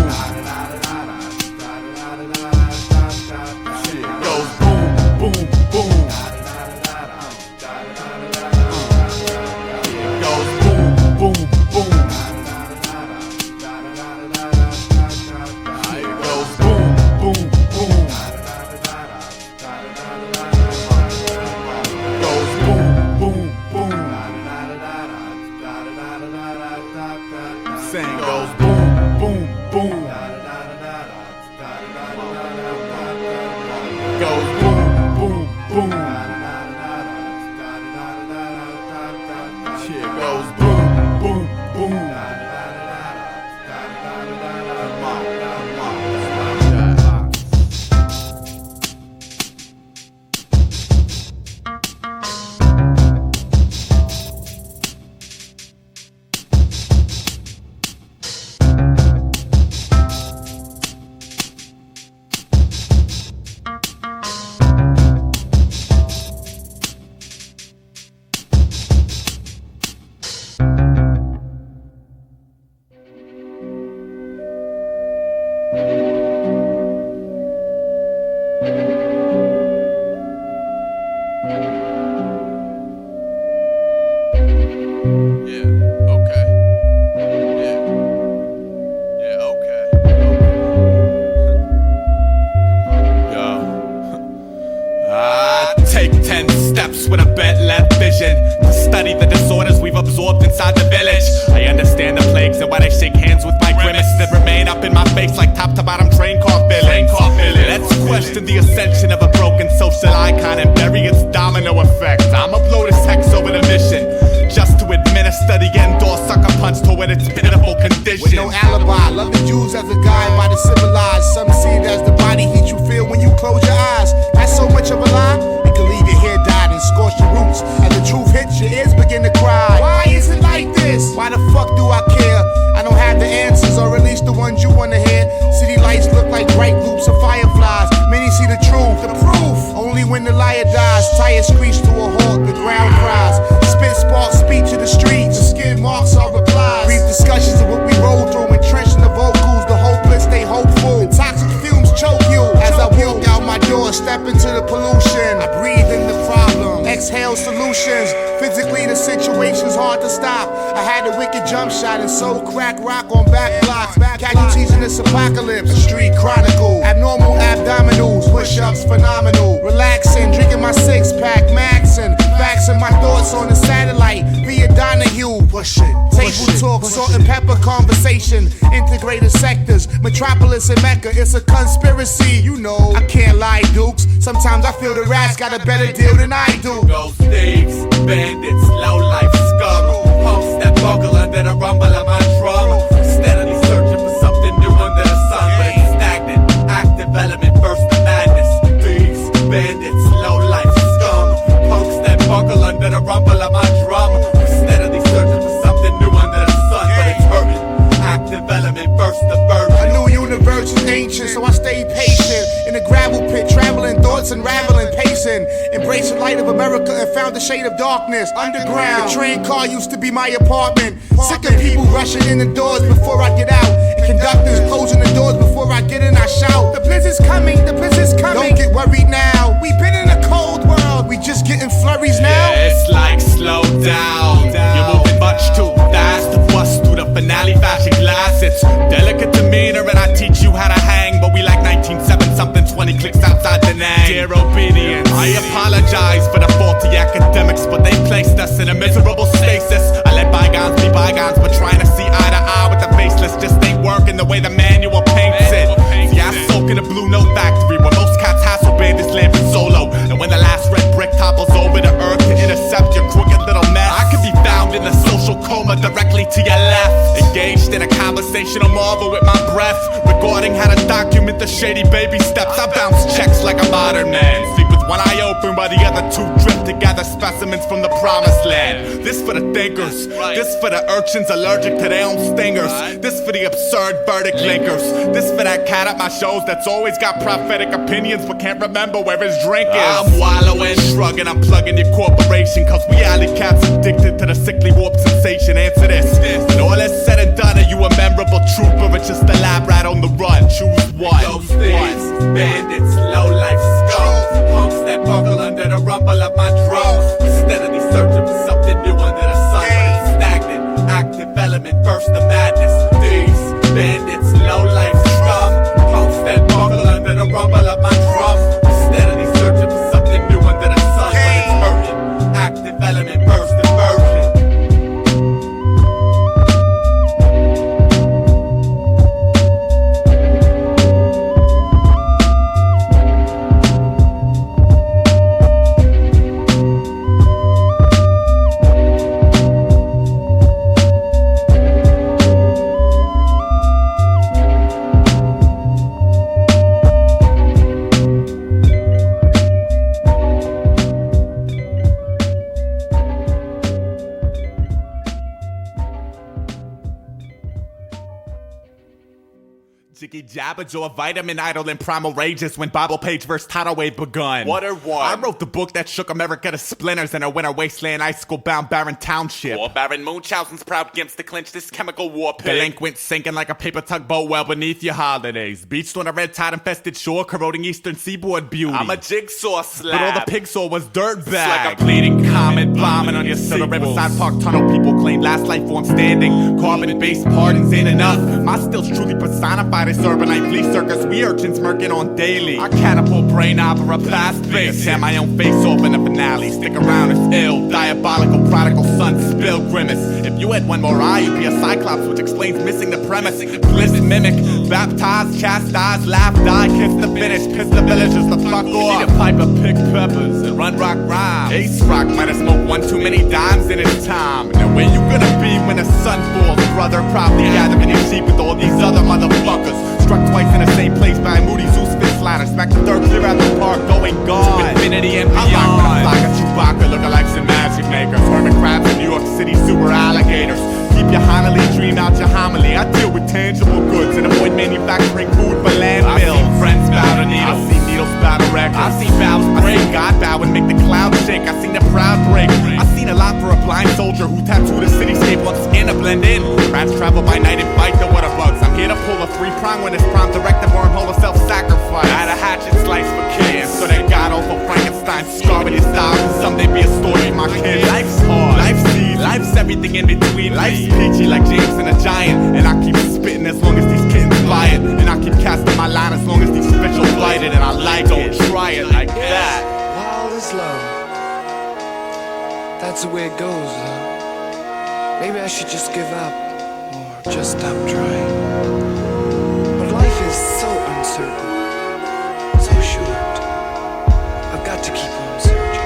It goes boom, boom, boom. It goes boom, boom, boom. It goes boom, boom, boom. Saying goes boom, boom, boom. Goes boom, boom, boom. Shit goes boom, boom, boom. Come on, come on. Take 10 steps with a bent-left vision to study the disorders we've absorbed inside the village. I understand the plagues and why they shake hands with my grimace that remain up in my face like top-to-bottom train car villains. Let's question the ascension of a broken social icon and bury its domino effect. I'ma blow this hex over the mission just to administer the end-door sucker punch toward its pitiful condition. With no alibi, love the Jews as a guide by the civilized. Some see it as the body heat you feel when you close your eyes. That's so much of a lie, it can leave your hair dyed and scorch your roots. As the truth hits, your ears begin to cry. Why is it like this? Why the fuck do I care? I don't have the answers, or at least the ones you wanna hear. City lights look like bright loops of fireflies. Many see the truth, the proof. Only when the liar dies, tires screech to a halt, the ground cries. Spit sparks speech to the streets, the skid marks are replies. Brief discussions of what we roll through, entrenching the vocals, the hopeless stay hopeful. The toxic fumes choke you as I walk out my door, step into the pollution. I breathe in the problem, exhale solutions. Physically the situation's hard to stop. I had a wicked jump shot and so crack rock on back blocks. Casualties in this apocalypse, a street chronicle. Abnormal abdominals, push-ups phenomenal. Relaxing, drinking my 6-pack, maxing. Faxing my thoughts on the satellite via Donahue. Push it. Table talk, salt and pepper conversation. Integrated sectors, metropolis and Mecca. It's a conspiracy, you know. I can't lie, dukes. Sometimes I feel the rats got a better deal than I do. Ghost thieves, bandits, low-life scum. Punks that buckle under the rumble of my drum. Steadily searching for something new under the sun, but it's stagnant. Active element, burst of madness. Thieves, bandits, low-life scum. Punks that buckle under the rumble of my drum. Steadily searching for something new under the sun, but it's hurting. Active element, burst of burden. A new universe is ancient, so I stay patient. In a gravel pit, traveling thoughts, unraveling, pacing. Embracing light of America and found the shade of darkness. Underground, the train car used to be my apartment. Sick of people rushing in the doors before I get out. And conductors closing the doors before I get in, I shout. The blizzard's coming, the blizzard's coming. Don't get worried now, we've been in a cold world. We just getting flurries now. Yeah, it's like slow down. You're moving much too fast to bust through the finale fashion glass. It's delicate I apologize for the faulty academics, but they placed us in a miserable stasis. I let bygones be bygones, but trying to see eye to eye with the faceless just ain't working the way the manual paints it. See, I soak in a blue note factory where most cats hassle bandits lamping solo. And when the last red brick topples over the earth to intercept your crooked little mess, I could be found in a social coma directly to your left, engaged in a conversational marvel with my breath, regarding how to document the shady baby steps. I bounce checks like a modern man, sleep with one eye open while the other two drift together specimens from the promised land. This for the thinkers, this for the urchins allergic to their own stingers, this for the absurd verdict linkers, this for that cat at my shows that's always got prophetic opinions but can't remember where his drink is. I'm wallowing, shrugging, I'm plugging your corporation, cause we alley cats addicted to the sickly warped sensation. Answer this, when all is said and done, are you a memorable trooper or just a lab rat on the run? Choose one. Those things, bandits, low life skulls, punks that buckle under the rumble of my drums, steadily searching for something new under the sun, but it's stagnant, active element, burst of madness. These bandits, low life scum, punks that buckle under the rumble of my drums, steadily searching for something new under the sun, but it's hurting, active element, burst of version. Jiggy Jabberjaw, a vitamin idol in primal rages when Bible page verse tidal wave begun. What a one. I wrote the book that shook America to splinters in a winter wasteland, icicle bound barren township. War Baron Munchausen's proud gimps to clinch this chemical war pig. Delinquent sinking like a paper tugboat well beneath your holidays. Beached on a red tide infested shore, corroding eastern seaboard beauty. I'm a jigsaw slab, but all the pig saw was dirt bag. Like a bleeding comet bombing on your city. Riverside Park tunnel people claim last life form standing. Carbon-based pardons ain't enough. My stills truly personified as urbanite flea circus, we urchins murking on daily. I catapult brain opera past base, tear my own face off in the finale. Stick around, it's ill, diabolical, prodigal son, spill grimace. If you had one more eye, you'd be a cyclops, which explains missing the premise. Bliss mimic, baptize, chastise, laugh, die, kiss the finish, piss the villagers the fuck off. Eat a pipe of pick peppers and run rock rhyme. Ace Rock might have smoked one too many dimes in his time. Now where you gonna be when the sun falls, brother? Probably gathering your sheep with all these other motherfuckers. Struck twice in the same place by a moody Zeus fist slider. Smack the third clear out the park, going gone. To infinity and beyond. I'm like a Chewbacca, lookalikes and magic makers. Hermit crabs and New York City sewer alligators. Keep your Honolulu dream out your homily. I deal with tangible goods and avoid manufacturing food for landfills. I've seen friends bow to needles. I've seen needles bow to records. I've seen vows break. I've seen God bow and make the clouds shake. I've seen the proud break. I've seen a lot for a blind soldier who tattooed a cityscape on skin to blend in. Rats travel by night and fight the water bugs. I'm here to pull a three-prong when it's prime directive wormhole of self-sacrifice. I had a hatchet slice for kids, so they got awful Frankenstein scarring your style. Someday be a story, my kids. Life's hard, life's easy, life's everything in between. Life's peachy like James and a giant, and I keep spitting as long as these kittens buy it, and I keep casting my line as long as these fish are blighted, and I like it. Don't try it like that. Wild as love. That's the way it goes, though. Maybe I should just give up, or just stop trying. But life is so uncertain, so short. I've got to keep on searching.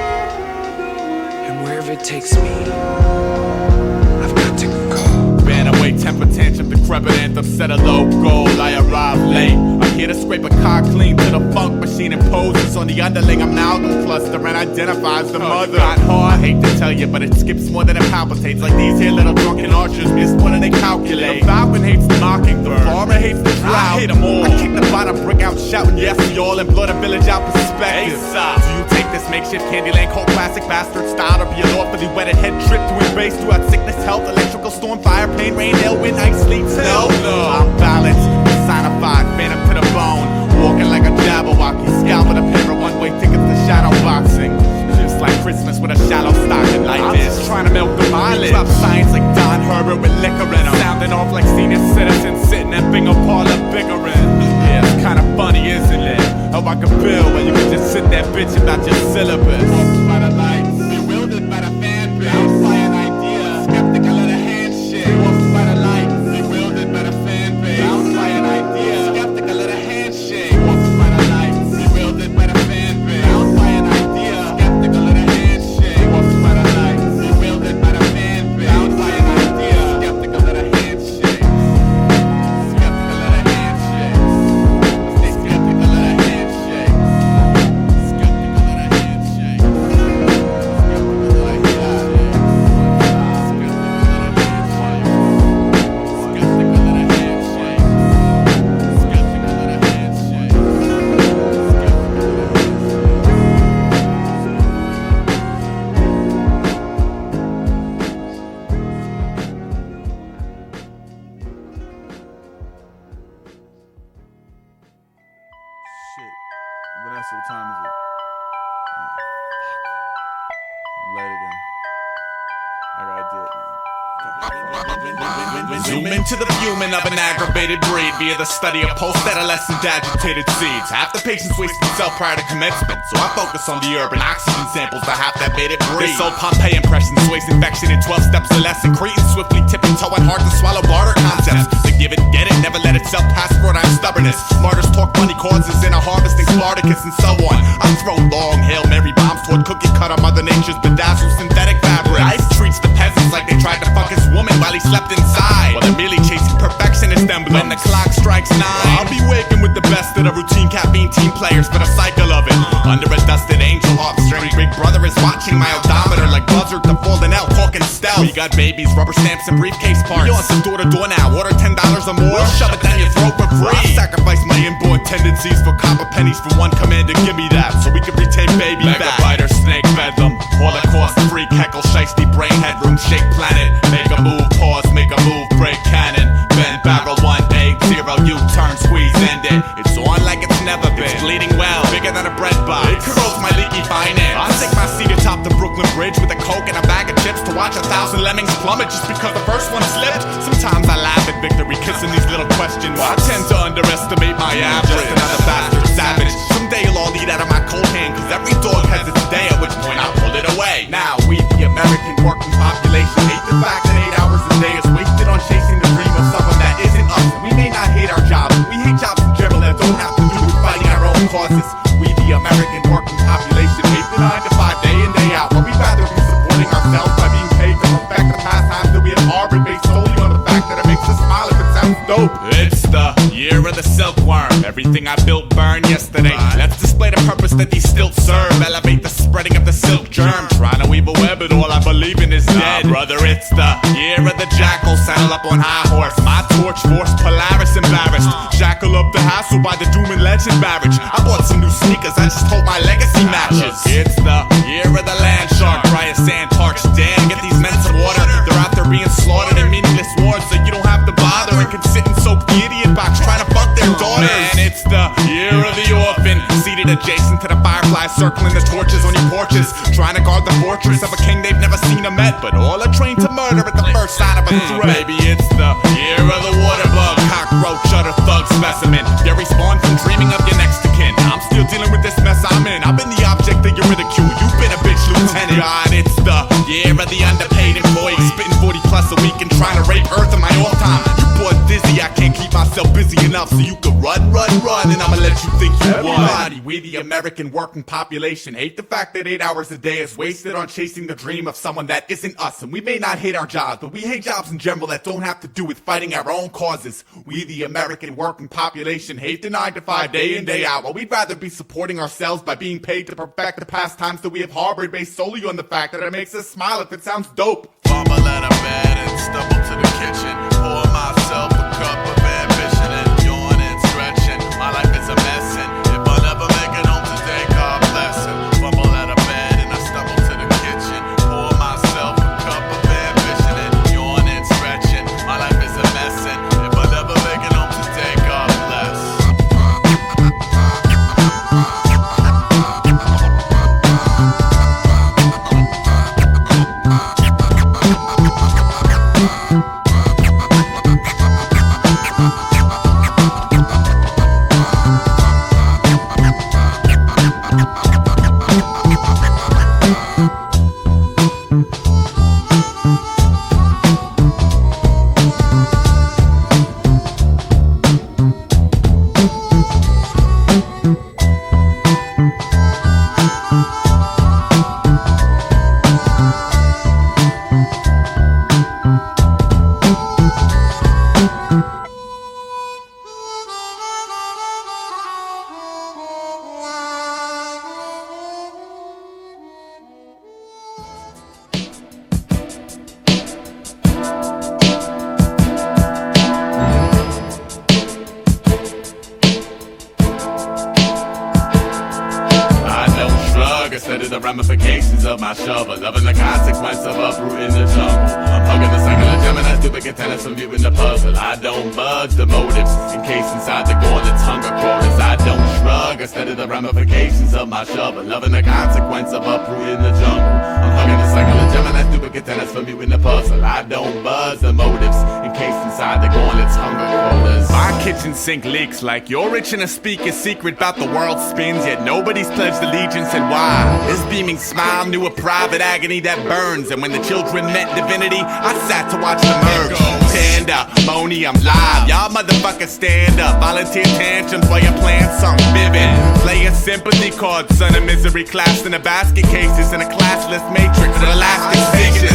And wherever it takes me, I've got to go. Ran away, temper tantrum, decrepit anthem, set a low goal. I arrived late. I'm here to scrape a car clean to the funk machine and poses on the underling amalgam cluster and identifies the mother. Got hard, I hate to tell you, but it skips more than it palpitates. Like these here little drunken archers miss more than they calculate. The falcon hates the mocking, the farmer hates the drought. I hate them all. I kick the bottom brick out, shouting yes to y'all and blow the village out perspective. Aesop. Do you take this makeshift Candyland cult classic bastard style, or be an awfully wetted head trip to embrace throughout sickness, health, electrical storm, fire, pain, rain, hail, wind, ice, sleet, snow? No, I'm balanced, personified, phantom to the bone, walking like a Jabberwocky, scalp with a pair of one-way tickets to shadow boxing. Just like Christmas with a shallow stocking. Life I'm is just trying to milk the mileage. Drop science like Don Herbert with liquor in 'em. Sounding off like senior citizens sitting at bingo parlor bickering. Yeah, it's kinda funny, isn't it? how I can feel when you can just sit there bitching about your syllabus. Walked by the lights, bewildered by the fan base. Bounced by an idea, skeptical of the handshake. Walked by the lights, bewildered by the fan base. Bounced by an idea, skeptical of the handshake. Walked by the lights, bewildered by the fan base. Bounced by an idea, skeptical of the handshake. Walked by the lights, bewildered by the fan base. Bounced by an idea, skeptical of the handshake. Skeptical of the handshake. Stay skeptical of the handshake. Skeptical of the handshake. Skeptical of the handshake. Shit. Vanessa, what time is it? Late again. I gotta do it, man. Zoom into the fuming of an aggravated breed via the study of post-adolescent agitated seeds. Half the patients waste themselves prior to commencement, so I focus on the urban oxygen samples, the half that made it breathe. This old Pompeii impression sways infection in 12 steps or less, and Cretan swiftly tipping toeing hard to swallow barter concepts. To give it, get it, never let itself pass for our stubbornness. Martyrs talk money causes in a harvesting Spartacus and so on. I throw long Hail Mary bombs toward cookie cutter Mother Nature's bedazzled synthetic fabric. Life treats the peasants like they tried to fuck his woman while he slept inside. Well, they're merely chasing perfectionist emblems. When the clock strikes 9, I'll be waking with the best of the routine caffeine team players for the cycle of it. Under a dusted angel harp string, Big Brother is watching my odometer like buzzard to falling out, talking stealth. We got babies, rubber stamps, and briefcase parts. You on some door to door now, order $10 or more, we'll shove it down your throat for free. I sacrifice my inborn tendencies for copper pennies for one commander, give me that, so we can retain baby back. Mega biter, snake bedlam, Holocaust, freak, heckle, shiesty, brain, headroom, shake planet. Make a move, pause, make a move, break cannon. Bend barrel, 180, U-turn, squeeze, end it. It's on like it's never been. It's bleeding well, bigger than a bread box. It corrodes my leaky finance. I take my seat atop the Brooklyn Bridge with a Coke and a bag of chips to watch 1,000 lemmings plummet just because the first one slipped. Sometimes I laugh at victory, kissing these little question marks. I tend to underestimate my average. Just another bastard savage. Someday you'll all eat out of my cold hand, cause every dog has its day, at which point I pull it away. Now we, the American working population, hate the fact that 8 hours a day is wasted on chasing the dream of someone that isn't us. We may not hate our jobs, we hate jobs in general that don't have to do with fighting our own causes. We, the American working population, hate the 9 to 5 day in, day out, but we'd rather be supporting ourselves by being paid to perfect the pastimes that we have harbored based solely on the fact that it makes us smile if it sounds dope. It's the year of the silkworm. Everything I built burned yesterday. Let's display the purpose that these stilts serve. Elevate the spreading of the silk germ. Trying to weave a web, but all I believe in is dead. Brother, it's the year of the jackal. Saddle up on high horse. My torch force, Polaris embarrassed. Shackle up the hassle by the doom and legend barrage. I bought some new sneakers, I just hope my legacy matches. It's the year of the land shark. Dry as sand, parched. Damn, get these men some water. They're out there being slaughtered in meaningless wars, so you don't have to bother and can sit and soak the idiot box trying to fuck their daughters. Man, it's the year of the orphan, seated adjacent to the fireflies, circling the torches on your porches, trying to guard the fortress of a king they've never seen or met, but all are trained to murder at the first sign of a threat. Maybe it's the year of the water bug, cockroach, utter thug specimen. You're respawned from dreaming of your next of kin. I'm still dealing with this mess I'm in. I've been the object of your ridicule. You've been a bitch lieutenant. God, it's the year of the underpaid employee, spitting 40 plus a week and trying to rape Earth in my off time. You boy dizzy, I can't keep myself busy enough, so you can run, and I'ma let you think you won. Everybody, we the American working population, hate the fact that 8 hours a day is wasted on chasing the dream of someone that isn't us. And we may not hate our jobs, but we hate jobs in general that don't have to do with fighting our own causes. We the American working population hate the 9 to 5 day in, day out, but we'd rather be supporting ourselves by being paid to perfect the pastimes that we have harbored based solely on the fact that it makes us smile if it sounds dope. Fumble out of bed and stumble to the kitchen, pour myself a cup of ambition and yawn and stretching. My life is a mess, and if I never make it home today, God bless him. Fumble out of bed and I stumble to the kitchen, pour myself a cup of ambition and yawn and stretching. My life is a mess, and if I never make it home today, God bless. ramifications of my shovel, loving the consequence of uprooting the jungle. I'm hugging the cycle of Gemini, stupid contenders from viewing the puzzle. I don't budge the motives, encased inside the gauntlet's hunger quotas. I don't shrug, instead of the ramifications of my shovel, loving the consequence of uprooting the jungle. I'm hugging the cycle of Gemini, stupid contenders from viewing the puzzle. I don't budge the motives, encased inside the gauntlet's hunger quotas. My kitchen sink leaks like you're rich and a speaker's secret about the world spins, yet nobody's pledged allegiance. And why? His beaming smile knew a private agony that burns, and when the children met divinity, I sat to watch them merge. Pandemonium live, y'all motherfuckers stand up, volunteer tantrums while your plans sung vivid. Play a sympathy card, son of misery, classed in a basket cases in a classless matrix with elastic figures.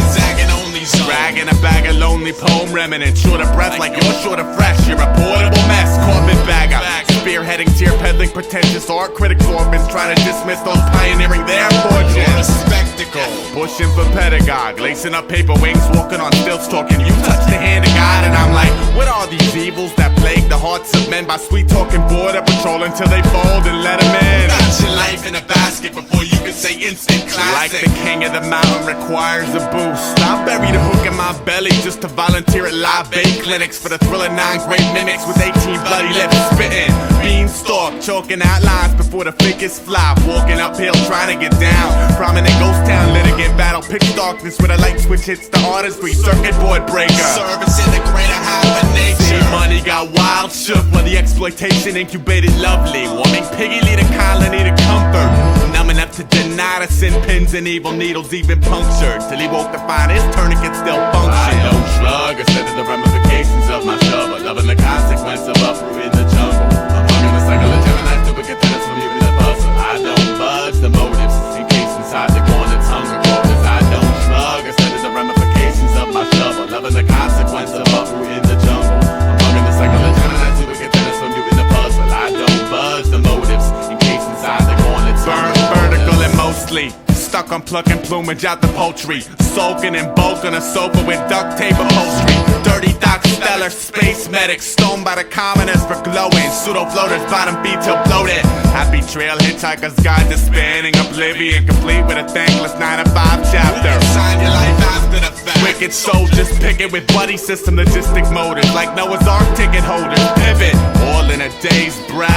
Dragging a bag of lonely poem remnants, short of breath like you're short of fresh. You're a portable mess, carpetbagger, spearheading, tear peddling, pretentious art critics, orphans trying to dismiss those pioneering their fortunes. Spectacle, pushing for pedagogue, lacing up paper wings, walking on stilts, talking. You touch the hand of God, and I'm like, what are these evils that plague the hearts of men by sweet talking border patrol until they fold and let them in? Got your life in a basket before you can say instant classic. Like the king of the mountain requires a boost. I bury the hook in my belly just to volunteer at live bait clinics for the thrill of 9 great mimics with 18 bloody lips spitting. Beanstalk, choking outlines before the fakest fly. Walking uphill trying to get down. Prominent ghost town litigant battle. Pitch darkness where the light switch hits the artistry. Circuit board breaker. Service in the greater half of nature. See, money got wild shook while the exploitation incubated lovely. Warming piggy lead a colony to comfort. Numb enough to deny the sin pins and evil needles even punctured. Till he woke to find his tourniquet still function. I don't shrug instead of the ramifications of my shovel, loving the consequence of uprooting the jungle. I'm hugging the cycle of Gemini, stupid contenders from viewing the puzzle. I don't budge the motives, encased inside the gauntlet's hunger quotas. I don't shrug instead of the ramifications of my shovel, loving the consequence of uprooting the jungle. I'm hugging the cycle of Gemini, stupid contenders from viewing the puzzle. I don't budge the motives, encased inside the gauntlet's hunger quotas. Vertical and mostly stuck on plucking plumage out the poultry, soaking in bulk on a sofa with duct tape upholstery. Dirty Doc Stellar, space medics, stoned by the commoners for glowing. Pseudo floaters, bottom feet till bloated. Happy trail hitchhikers, guide to spanning oblivion, complete with a thankless 9-to-5 chapter. Sign your life after the fact. Wicked soldiers picking with buddy system logistic motors, like Noah's Ark ticket holders. Pivot, all in a day's breath.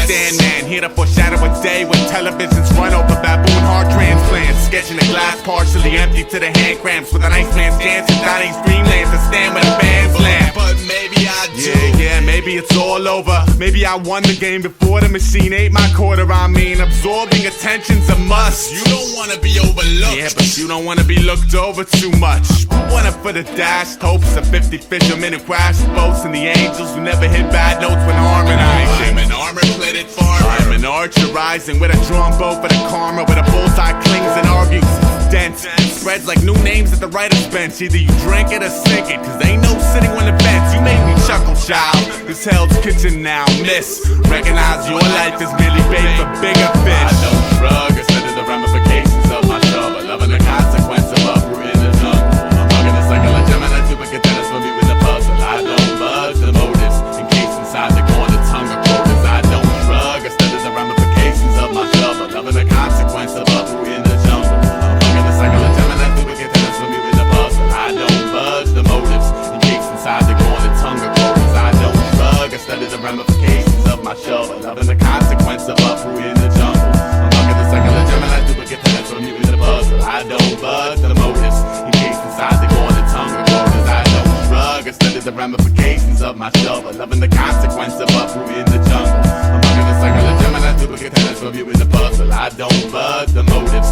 Stand man, here to foreshadow a day when televisions run over baboon heart transplants. Sketching the glass partially empty to the hand cramps with an Iceman's dance and Donnie's dreamlands to stand with a band's lamp. But maybe I do. Yeah, maybe it's all over. Maybe I won the game before the machine ate my quarter. I mean, absorbing attention's a must. You don't wanna be overlooked. Yeah, but you don't wanna be looked over too much. One up for the dashed hopes of 50 fishermen who crashed boats and the angels who never hit bad notes when harmonizing. I'm an armor-plated farmer. I'm an archer rising with a drawn bow for the karma, with a bullseye clings and argues. Dense spreads like new names at the writer's bench. Either you drink it or sink it, cause they ain't no sitting on the fence. You made me chuckle, child. This hell's kitchen now, miss. Recognize your life is merely bait for bigger fish. I don't shrug instead of the ramifications of my shovel, loving the consequence of uprooting the jungle. I'm hugging the cycle of Gemini, stupid contenders from viewing the puzzle. I don't budge the motives, encased inside the gauntlet's hunger quotas. I don't shrug instead of the ramifications of my shovel, loving the consequence of uprooting the jungle. I'm hugging the cycle of Gemini, stupid contenders from viewing the puzzle. I don't budge the motives, encased inside the gauntlet's hunger quotas. I don't shrug instead of the ramifications of my shovel, loving the consequence of uprooting the jungle. I'm hugging the cycle of Gemini, stupid contenders from viewing the puzzle. I don't budge the motives, encased inside the gauntlet's hunger quotas. I don't shrug instead of the ramifications of my shovel, loving the consequence of uprooting the jungle. I'm hugging the cycle of Gemini, stupid contenders from viewing the puzzle. I don't budge the motives.